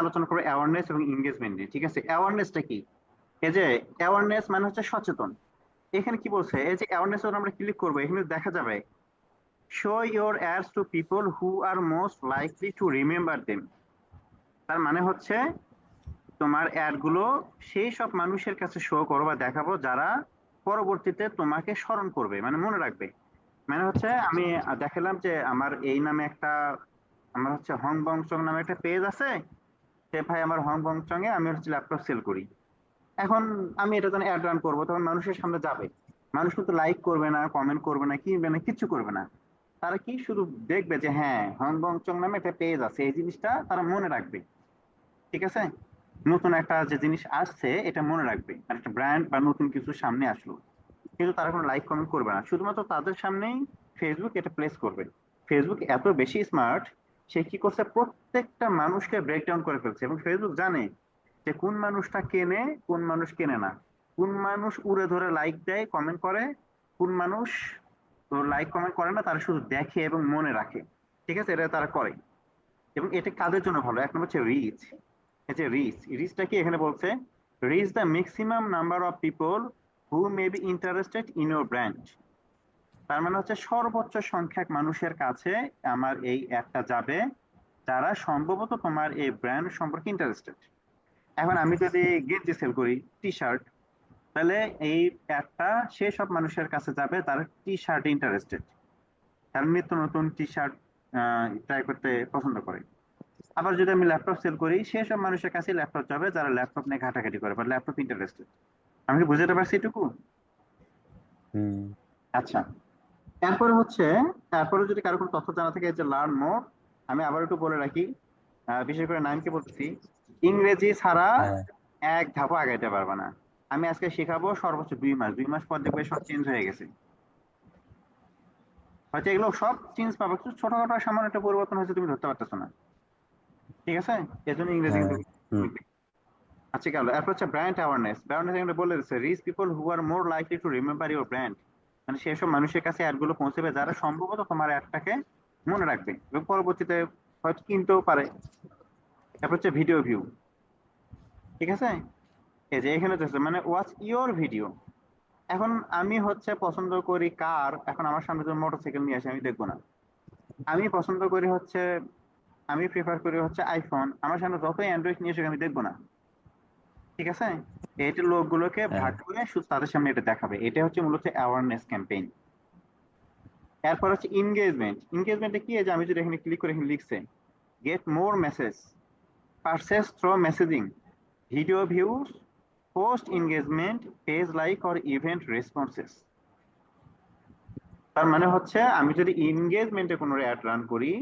আলোচনা করবো অ্যাওয়ারনেস এবং এঙ্গেজমেন্ট নিয়ে। ঠিক আছে, অ্যাওয়ারনেসটা কি? এই যে অ্যাওয়ারনেস মানে হচ্ছে সচেতন। এখানে কি বলছে, এই যে অ্যাওয়ারনেস আমরা ক্লিক করবো, এখানে দেখা যাবে show your ads to people who are most likely to remember them. তার মানে হচ্ছে তোমার অ্যাড গুলো সেই সব মানুষের কাছে শো করো বা দেখাবো যারা পরবর্তীতে তোমাকে স্মরণ করবে, মানে মনে রাখবে। মানে হচ্ছে আমি দেখালাম যে আমার এই নামে একটা, আমার হচ্ছে হং বং চং নামে একটা পেজ আছে, সে ভাই আমার হং বং চং এ আমি হচ্ছে ল্যাপটপ সেল করি। এখন আমি এটা যখন অ্যাড রান করবো তখন মানুষের সামনে যাবে, মানুষ কিন্তু লাইক করবে না, কমেন্ট করবে না, কিনবে না, কিচ্ছু করবে না। তারা কি শুধু দেখবে যে হ্যাঁ হং বং চং নামে একটা পেজ আছে, এই জিনিসটা তারা মনে রাখবে। ঠিক আছে, নতুন একটা যে জিনিস আসছে এটা মনে রাখবে, আর একটা ব্র্যান্ড বা নতুন কিছু সামনে আসলো। কিন্তু তারা কোনো লাইক কমেন্ট করবে না, শুধুমাত্র তাদের সামনেই ফেসবুক এটা প্লেস করবে। ফেসবুক এত বেশি স্মার্ট, সে কি করছে, প্রত্যেকটা মানুষকে ব্রেকডাউন করে ফেলছে। এবং ফেসবুক জানে যে কোন মানুষটা কেনে, কোন মানুষ কেনে না, কোন মানুষ উড়ে ধরে লাইক দেয়, কমেন্ট করে, কোন মানুষ তো লাইক কমেন্ট করে না, তারা শুধু দেখে এবং মনে রাখে। ঠিক আছে, এটা তারা করে। এবং এটা কাদের জন্য ভালো, এক নম্বর হচ্ছে রিচ। এই যে রিচটা কি এখানে বলছে, reach the maximum number of people who may be interested in your brand. তার মানে হচ্ছে সর্বোচ্চ সংখ্যক মানুষের কাছে আমার এই অ্যাডটা যাবে যারা সম্ভবত তোমার এই ব্র্যান্ড সম্পর্কে ইন্টারেস্টেড। এখন আমি যদি গেঞ্জি সেল করি, টি শার্ট, তাহলে এই অ্যাডটা সেই সব মানুষের কাছে যাবে তারা টি শার্ট ইন্টারেস্টেড, তারা নিত্য নতুন টি শার্ট ট্রাই করতে পছন্দ করে। আবার যদি আমি ল্যাপটপ সেল করি, সেসব মানুষের কাছে ল্যাপটপ যাবে যারা ল্যাপটপ নিয়ে ঘাটাঘাটি করে বা ল্যাপটপ ইন্টারেস্টেড। আমি কি বুঝতে পারছি এটুকু? হুম। আচ্ছা, এরপরে হচ্ছে, তারপরে যদি কারো কোনো তথ্য জানা থাকে, যে লার্ন মোর, আমি আবার একটু বলে রাখি, বিশেষ করে নাইনকে বলতেছি, ইংরেজি ছাড়া হ্যাঁ, এক ধাপও আগাইতে পারবে না। আমি আজকে শেখাবো সর্বোচ্চ 2 মাস, 2 মাস পর দেখবে সব চেঞ্জ হয়ে গেছে। হয়তো এগুলো সব চেঞ্জ পাবে, কিন্তু ছোটখাটো সামান্য একটা পরিবর্তন হয়েছে, তুমি ধরতে পারতেছো না। ঠিক আছে, এজন্য ইংরেজি হ্যাঁ। কিন্তু হুম। শিখবে। আচ্ছা, গেল। এরপর হচ্ছে ব্র্যান্ড অ্যাওয়ারনেস। অ্যাওয়ারনেস এখানে বলে দিচ্ছে reach people who are more likely to remember your brand. মানে সেসব মানুষের কাছে অ্যাড গুলো পৌঁছবে যারা সম্ভবত তোমার অ্যাডটাকে মনে রাখবে এবং পরবর্তীতে হয়তো কিনতেও পারে। তারপর হচ্ছে ভিডিও ভিউ। ঠিক আছে, এই যে এখানে হচ্ছে মানে ওয়াচ ইওর ভিডিও। এখন আমি হচ্ছে পছন্দ করি কার, এখন আমার সামনে যদি মোটরসাইকেল নিয়ে আসে আমি দেখবো না। আমি পছন্দ করি হচ্ছে, আমি প্রিফার করি হচ্ছে আইফোন, আমার সামনে যতই অ্যান্ড্রয়েড নিয়ে আসুক আমি দেখবো না। ঠিক আছে, এটা লোকগুলোকে হ্যাঁ। ভাগ করে শুধু তাদের সামনে এটা দেখাবে, এটা হচ্ছে মূলত অ্যাওয়ারনেস ক্যাম্পেইন। এরপর হচ্ছে ইনগেজমেন্ট। ইনগেজমেন্টে কি, এই যে আমি যদি এখানে ক্লিক করে এখানে লিখছে get more message, purchase through messaging, video views, post engagement, page like or event responses. তার মানে হচ্ছে আমি যদি এনগেজমেন্টে কোনো অ্যাড রান করি,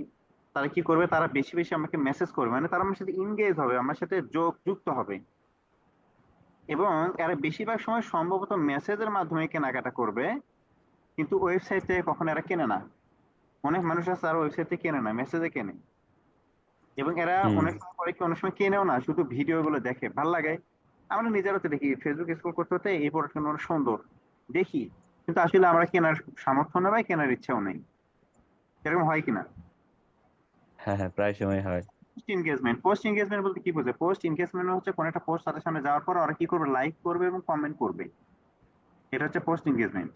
তারা কি করবে, তারা বেশি বেশি আমাকে মেসেজ করবে, মানে তারা আমার সাথে ইনগেজ হবে, আমার সাথে যুক্ত হবে। এবং এরা বেশিরভাগ সময় সম্ভবত মেসেজের মাধ্যমে কেনাকাটা করবে, কিন্তু ওয়েবসাইট থেকে কখনো এরা কেনে না। অনেক মানুষ আছে তারা ওয়েবসাইট থেকে কেনে না, মেসেজে কেনে। এবং এরা হুম। অনেক সময় করে কি, অনেক সময় কেনেও না, শুধু ভিডিও গুলো দেখে ভাল লাগে। আমরা নিজেরা তো দেখি ফেসবুক স্ক্রল করতে হতে এই প্রোডাক্ট অনেক সুন্দর দেখি, কিন্তু আসলে আমরা কেনার সামর্থ্য নেই বা কেনার ইচ্ছাও নেই। এরকম হয় কিনা? হ্যাঁ, হ্যাঁ, প্রায় সময় হয়। পোস্ট এনগেজমেন্ট বলতে কি বোঝে, পোস্ট এনগেজমেন্ট হচ্ছে কোন একটা পোস্ট তাদের সামনে যাওয়ার পর ওরা কি করবে, লাইক করবে এবং কমেন্ট করবে। এটা হচ্ছে পোস্ট এনগেজমেন্ট।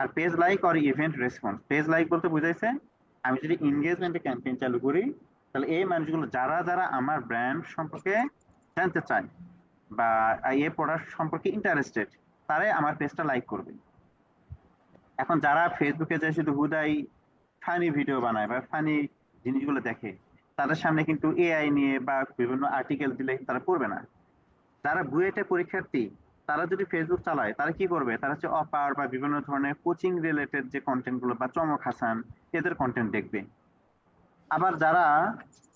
আর পেজ লাইক আর ইভেন্ট রেসপন্স, পেজ লাইক বলতে বুঝাইছে আমি যদি এনগেজমেন্টে ক্যাম্পেইন চালু করি, তাহলে এই মানুষগুলো যারা যারা আমার ব্র্যান্ড সম্পর্কে জানতে চায় বা এই প্রোডাক্ট সম্পর্কে ইন্টারেস্টেড, তারাই আমার পেজটা লাইক করবে। এখন যারা ফেসবুকে যে শুধু হুদাই ফানি ভিডিও বানায় বা ফানি জিনিসগুলো দেখে, তাদের সামনে কিন্তু এআই নিয়ে বা বিভিন্ন আর্টিকেল দিলে তারা পড়বে না। যারা বুয়েটে পরীক্ষার্থী, তারা যদি ফেসবুক চালায় তারা কি করবে, তারা হচ্ছে অপার বা বিভিন্ন ধরনের কোচিং রিলেটেড যে কন্টেন্ট গুলো বা চমক হাসান এদের কন্টেন্ট দেখবে। আবার যারা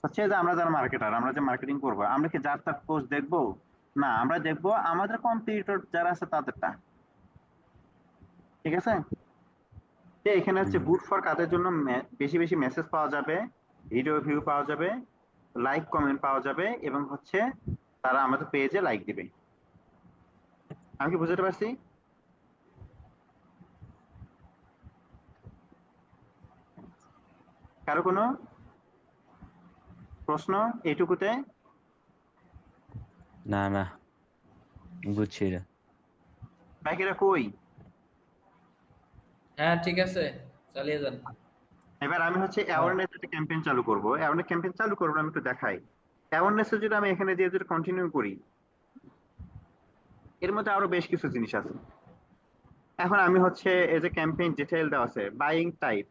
হচ্ছে যে আমরা যারা মার্কেটার, আমরা যে মার্কেটিং করবো, আমরা কি যার তার পোস্ট দেখবো? না, আমরা দেখবো আমাদের কম্পিটিটর যারা আছে তাদেরটা। ঠিক আছে, তো এখানে হচ্ছে হুম। গুড ফর কাদের জন্য, বেশি বেশি মেসেজ পাওয়া যাবে, ভিডিও ভিউ পাওয়া যাবে, লাইক কমেন্ট পাওয়া যাবে, এবং হচ্ছে তারা আমাদের পেজে লাইক দিবে। আমি কি বুঝতে পারছি? কারো কোনো প্রশ্ন এইটুকুতে? না না, বুঝছি এটা। বাকিরা কই? হ্যাঁ ঠিক আছে, চালিয়ে যান। এবার আমি হচ্ছে হ্যাঁ অ্যাওয়ারনেস একটা ক্যাম্পেইন চালু করব। অ্যাওয়ারনেস ক্যাম্পেইন চালু করবো আমি একটু দেখাই। অ্যাওয়ারনেস যদি আমি এখানে দিয়ে যদি কন্টিনিউ করি, এর মধ্যে আরো বেশ কিছু জিনিস আছে। এখন আমি হচ্ছে এই যে ক্যাম্পেইন ডিটেইল দেওয়া আছে, বাইং টাইপ।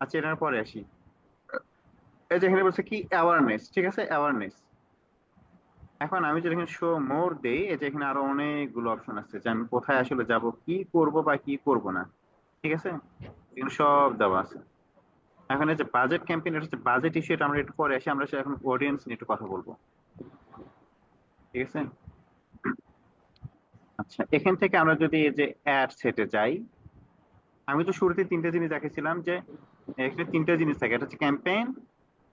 আচ্ছা, এটার পরে আসি। এই যে এখানে বলছে কি অ্যাওয়ারনেস, ঠিক আছে, অ্যাওয়ারনেস। এখন আমি যদি এখানে শো মোর দেই, এই যে এখানে আরো অনেকগুলো অপশন আছে যে আমি কোথায় আসলে যাব, কি করব বা কি করব না, ঠিক আছে, এখানে সব দেওয়া আছে। এখন এই যে বাজেট ক্যাম্পেইন, এটা হচ্ছে বাজেট ইস্যু, এটা আমরা একটু পরে আসি, আমরা এখন অডিয়েন্স নিয়ে একটু কথা বলবো, ঠিক আছে। আচ্ছা, এখান থেকে আমরা যদি এই যে অ্যাড সেটে যাই, আমি তো শুরুতে তিনটে জিনিস দেখেছিলাম যে এখানে তিনটে জিনিস থাকে, একটা হচ্ছে ক্যাম্পেইন,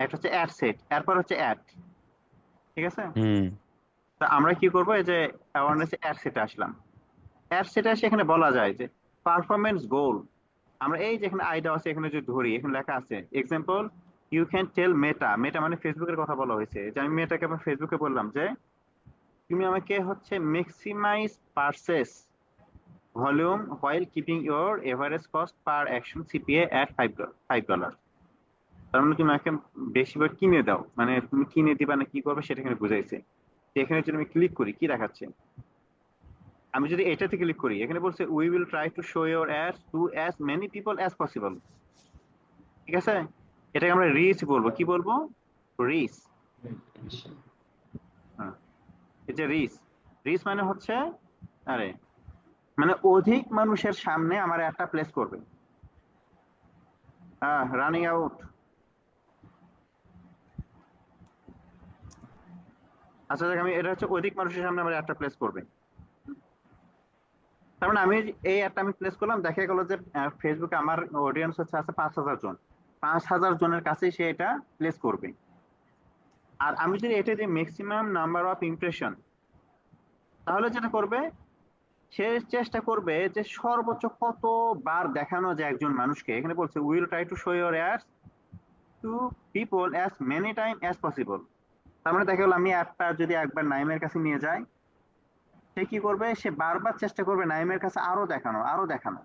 একটা হচ্ছে অ্যাড সেট, এরপর হচ্ছে অ্যাড, ঠিক আছে। হুম তো আমরা কি করবো, এই যে অ্যাওয়ারনেস অ্যাড সেটে আসলাম। অ্যাড সেটে এসে এখানে বলা যায় যে পারফরমেন্স গোল। আমরা এই যে এখানে আইডা আছে, এখানে যদি ধরি, এখানে লেখা আছে এক্সাম্পল, ইউ ক্যান টেল মেটা, মেটা মানে ফেসবুকের কথা বলা হয়েছে, যে আমি মেটাকে আবার ফেসবুকে বললাম যে তুমি আমাকে হচ্ছে maximise purchase volume while keeping your average cost per action CPA at $5। তার মানে তুমি আমাকে বেশিরভাগ কিনে দাও, মানে তুমি কিনে দিবা না কি করবে সেটা এখানে বুঝাইছে। তো এখানে যদি আমি ক্লিক করি, কি দেখাচ্ছে, আমি যদি এটাতে ক্লিক করি, এখানে বলছে we will try to show your ads to as many people as possible, ঠিক আছে। এটাকে আমরা রিচ বলবো, কি বলবো, রিচ। হ্যাঁ, এই যে রিচ, রিচ মানে হচ্ছে, আরে মানে অধিক মানুষের সামনে আমার একটা প্লেস করবে। Running out. আচ্ছা দেখ, আমি এটা হচ্ছে অধিক মানুষের সামনে আমার একটা প্লেস করবে। তার মানে আমি এই একটা আমি প্লেস করলাম, দেখা গেল যে ফেসবুকে আমার অডিয়েন্স হচ্ছে আছে 5,000 জন, 5,000 জনের কাছে সে এটা প্লেস করবে। আর আমি যদি এটা যে ম্যাক্সিমাম নাম্বার অফ ইমপ্রেশন, তাহলে যেটা করবে, সে চেষ্টা করবে যে সর্বোচ্চ কতবার দেখানো যায় একজন মানুষকে। এখানে বলছে will try to show your ads to people as many time as possible. তার মানে দেখা গেল আমি অ্যাপটা যদি একবার নাইমের কাছে নিয়ে যাই, সে কি করবে, সে বারবার চেষ্টা করবে নাইমের কাছে আরো দেখানো, আরো দেখানো।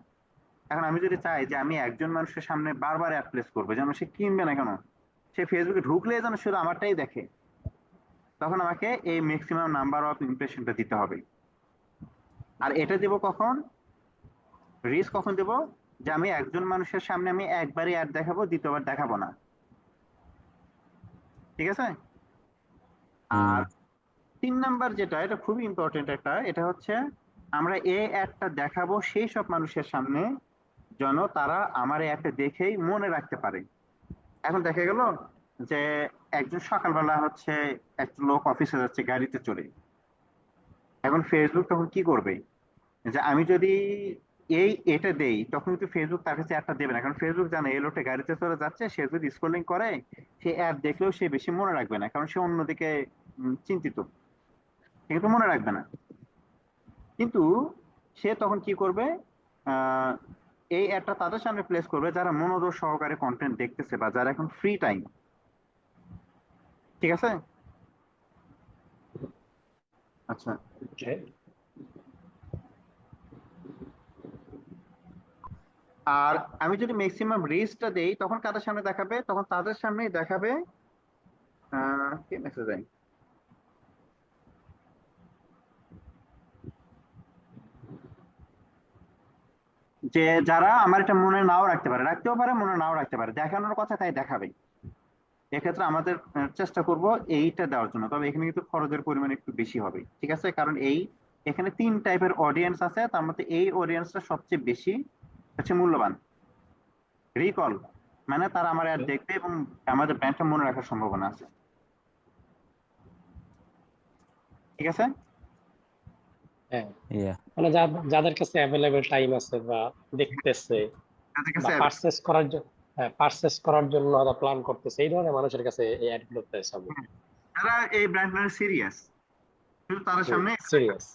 এখন আমি যদি চাই যে আমি একজন মানুষের সামনে বারবার অ্যাড প্লেস করবো, যেন সে কিনবে না কেন, সে ফেসবুকে ঢুকলে যেন শুধু আমারটাই দেখে, তখন আমাকে এই ম্যাক্সিমাম নাম্বার অফ ইমপ্রেশনটা দিতে হবে। আর এটা দেবো কখন, রিস্ক কখন দেবো, যে আমি একজন মানুষের সামনে আমি একবারই অ্যাড দেখাবো, দ্বিতীয়বার দেখাবো না, ঠিক আছে। হুম আর 3 নাম্বার যেটা, এটা খুবই ইম্পর্টেন্ট একটা, এটা হচ্ছে আমরা এই অ্যাডটা দেখাবো সেই সব মানুষের সামনে যেন তারা আমার এই অ্যাডটা দেখেই মনে রাখতে পারে। এখন দেখা গেল যে একজন সকালবেলা হচ্ছে একটা লোক অফিসে যাচ্ছে গাড়িতে চড়ে, এখন ফেসবুক তখন কি করবে, যে আমি যদি এটা দেই, তখন কিন্তু ফেসবুক তার কাছে অ্যাডটা দেবে না, কারণ ফেসবুক জানে এই লোকটা গাড়িতে চলে যাচ্ছে, সে যদি স্ক্রলিং করে, সে অ্যাড দেখলেও সে বেশি মনে রাখবে না, কারণ সে অন্যদিকে চিন্তিত, সে কিন্তু মনে রাখবে না। কিন্তু সে তখন কি করবে, আহ এই অ্যাডটা তাদের সামনে প্লেস করবে যারা মনোযোগ সহকারে কন্টেন্ট দেখতেছে বা যারা এখন ফ্রি টাইম, ঠিক আছে। আচ্ছা, আর আমি যদি ম্যাক্সিমাম রিচটা দেই, তখন কাদের সামনে দেখাবে, তখন তাদের সামনেই দেখাবে, কি মেসেজ দেয়, যে যারা আমার এটা মনে নাও রাখতে পারে, রাখতেও পারে মনে নাও রাখতে পারে, দেখানোর কথা তাই দেখাবে। এক্ষেত্রে আমাদের চেষ্টা করব এইটা দেওয়ার জন্য, তবে এখানে কিন্তু খরচের পরিমাণ একটু বেশি হবে, ঠিক আছে, কারণ এখানে 3 টাইপের অডিয়েন্স আছে, তার মধ্যে এই অডিয়েন্সটা সবচেয়ে বেশি হচ্ছে মূল্যবান। রিকল মানে তারা আমার অ্যাড দেখবে এবং আমাদের ব্র্যান্ডটা মনে রাখার সম্ভাবনা আছে, ঠিক আছে। হ্যাঁ, ইয়া মানে যাদের কাছে অ্যাভেলেবেল টাইম আছে বা দেখতেছে তাদের বা কাছে পারচেস করার জন্য হয়তো প্ল্যান করতেছে, এই ধরনের মানুষের কাছে এই অ্যাড গুলো প্লেস হবে। যারা এই ব্র্যান্ড মানে সিরিয়াস, শুধু তাদের সামনে। সিরিয়াস।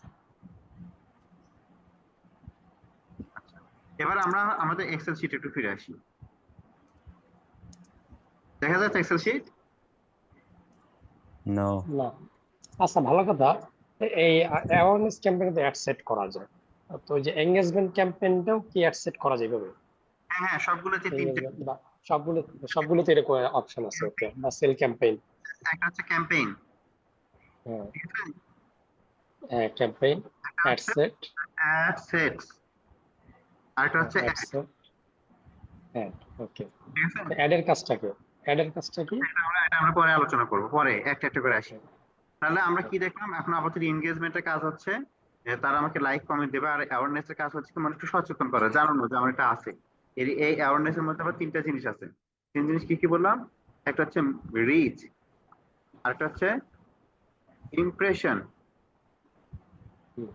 আচ্ছা, এবার আমরা আমাদের এক্সেল শিট একটু ফিরে আসি। দেখা যাচ্ছে এক্সেল শিট। নো না, আচ্ছা ভালো কথা। এই অ্যাওয়ারনেস ক্যাম্পেইনে তো অ্যাড সেট করা যায়। তো ওই যে এঙ্গেজমেন্ট ক্যাম্পেইনটাও কি অ্যাড সেট করা যায় এভাবে? হ্যাঁ হ্যাঁ, সবগুলোতে তিনটে। এঙ্গেজমেন্ট বা সবগুলো, সবগুলোতে এরকম অপশন আছে, ওকে, বা সেল ক্যাম্পেইন। একটা হচ্ছে ক্যাম্পেইন, হ্যাঁ, ঠিক আছে, ক্যাম্পেইন, একটা অ্যাড হচ্ছে সেট, অ্যাড সেটস, আরেকটা হচ্ছে অ্যাড অ্যাড, সেট, অ্যাড, ওকে। ঠিক আছে। অ্যাডের কাজটা কি? অ্যাডের কাজটা কি? এটা আমরা পরে আলোচনা করবো, পরে একটা একটা করে আসি। ওকে, তাহলে আমরা কি দেখলাম, এখন আপাতত এনগেজমেন্টের কাজ হচ্ছে যে তারা আমাকে লাইক কমেন্ট দেবে, আর অ্যাওয়ারনেস এর কাজ হচ্ছে কি মানুষকে সচেতন করা, জানানো যে আমার এটা আছে। এই অ্যাওয়ারনেস এর মধ্যে আবার তিনটা জিনিস আছে। তিন জিনিস কি কি বললাম? একটা হচ্ছে রিচ, আরেকটা হচ্ছে ইমপ্রেশন, হুম,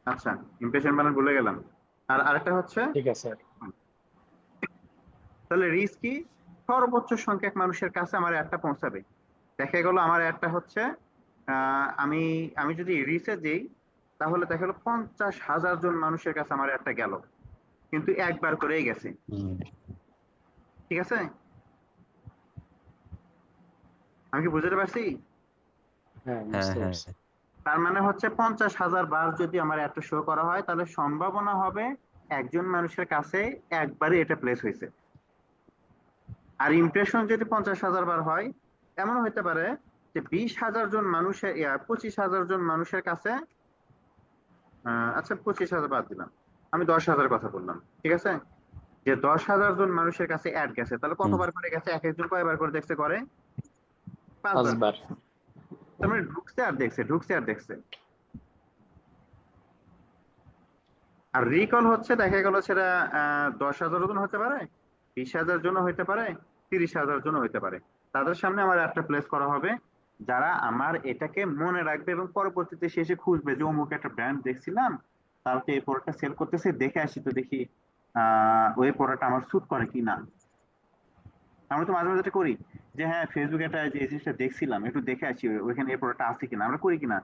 আচ্ছা ইমপ্রেশন মানে ভুলে গেলাম, আর আরেকটা হচ্ছে, ঠিক আছে। তাহলে রিচ কি, সর্বোচ্চ সংখ্যক মানুষের কাছে আমার একটা পৌঁছাবে। দেখা গেল আমার একটা হচ্ছে আমি আমি যদি রিচে দিই, তাহলে দেখা গেলো 50,000 জন মানুষের কাছে আমার একটা গেল, কিন্তু একবার করেই গেছে, হুম, ঠিক আছে। আমি কি বুঝতে পারছি? হ্যাঁ, হ্যাঁ বুঝতে হ্যাঁ পারছি। তার মানে হচ্ছে 50,000 বার যদি আমার একটা শো করা হয়, তাহলে সম্ভাবনা হবে একজন মানুষের কাছে একবারই এটা প্লেস হয়েছে। আর ইমপ্রেশন যদি 50,000 বার হয়, এমন হইতে পারে যে 20,000 জন মানুষের 25,000 জন মানুষের কাছে, আচ্ছা 25,000 বাদ দিলাম, আমি 10,000 কথা বললাম, ঠিক আছে, যে 10,000 জন মানুষের কাছে অ্যাড গেছে, তাহলে হুম, কতবার করে গেছে, এক একজন কয়বার করে দেখছে, করে 5 বার। পাঁচবার। তার মানে ঢুকছে আর দেখছে, ঢুকছে আর দেখছে। আর রিকল হচ্ছে দেখা গেল সেটা 10,000 জন হতে পারে, 20,000 জন হইতে পারে, 30,000 জন হইতে পারে। তাদের সামনে আমার একটা প্লেস করা হবে, যারা আমার এটাকে মনে রাখবে এবং পরবর্তীতে সে এসে খুঁজবে যে অমুক একটা ব্র্যান্ড দেখছিলাম, তারা তো এই প্রোডাক্টটা সেল করতেছে, দেখে আসি তো দেখি ওই প্রোডাক্ট আমার স্যুট করে কি না। আমরা তো মাঝে মাঝে এটা করি, যে হ্যাঁ ফেসবুকে একটা যে এই জিনিসটা দেখছিলাম, একটু দেখে আসি ওইখানে এই প্রোডাক্টটা আছে কিনা, আমরা করি কিনা।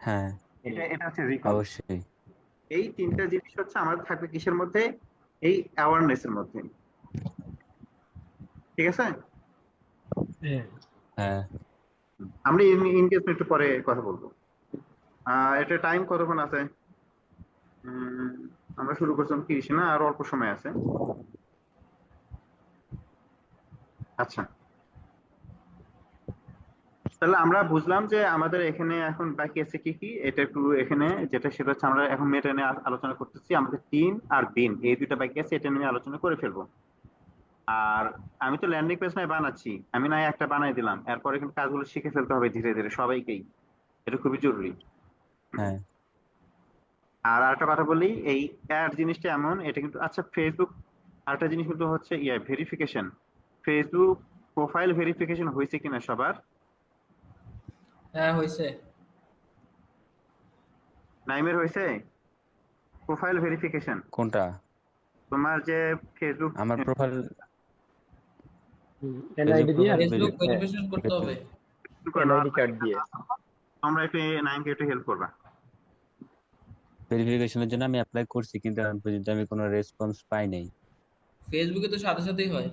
হ্যাঁ, এটা এটা হচ্ছে রিকল। অবশ্যই। এই তিনটা জিনিস হচ্ছে আমাদের থাকবে কিসের মধ্যে, এই অ্যাওয়ারনেস এর মধ্যে, ঠিক আছে। হ্যাঁ, হ্যাঁ, আমরা এনগেজমেন্ট একটু পরে কথা বলবো। এটা টাইম কতক্ষণ আছে? উম, আমরা শুরু করছিলাম 30, না আর অল্প সময় আছে। আচ্ছা, তাহলে আমরা বুঝলাম যে আমাদের এখানে এখন বাকি আছে কি কি, এটা একটু এখানে যেটা সেটা হচ্ছে আমরা এখন মেটা নিয়ে আলোচনা করতেছি, আমাদের টিম আর বিন এই দুইটা বাকি আছে, এটা নিয়ে আলোচনা করে ফেলবো। আর আমি তো ল্যান্ডিং পেজ নাই বানাচ্ছি, আমি নাই একটা বানাই দিলাম, এরপরে কিন্তু কাজগুলো শিখে ফেলতে হবে ধীরে ধীরে সবাইকেই, এটা খুবই জরুরি। হ্যাঁ, আর আরেকটা কথা বলি, এই অ্যাড জিনিসটা এমন, এটা কিন্তু আচ্ছা ফেসবুক, আরেকটা জিনিস কিন্তু হচ্ছে ভেরিফিকেশন, ফেসবুক প্রোফাইল ভেরিফিকেশন হয়েছে কিনা সবার? হ্যাঁ হয়েছে। নাইমের হয়েছে প্রোফাইল ভেরিফিকেশন? কোনটা? তোমার যে ফেসবুক, আমার প্রোফাইল, ফেসবুক এনআইডি দিয়ে প্রোফাইল আর কি? ফেসবুক হ্যাঁ, ভেরিফিকেশন করতে হবে। এনআইডি কার্ড দিয়ে। তোমরা একটু নাইমকে একটু হেল্প করবা। ভেরিফিকেশনের জন্য আমি অ্যাপ্লাই করছি, কিন্তু এখন পর্যন্ত আমি কোনো রেসপন্স পাই নাই। ফেসবুকে তো সাথে সাথেই হয়।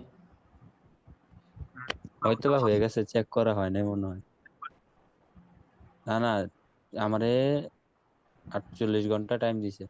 হয়তো বা হয়ে গেছে, চেক করা হয় নাই মনে হয়। না না, আমারে 48 ঘন্টা টাইম দিছে।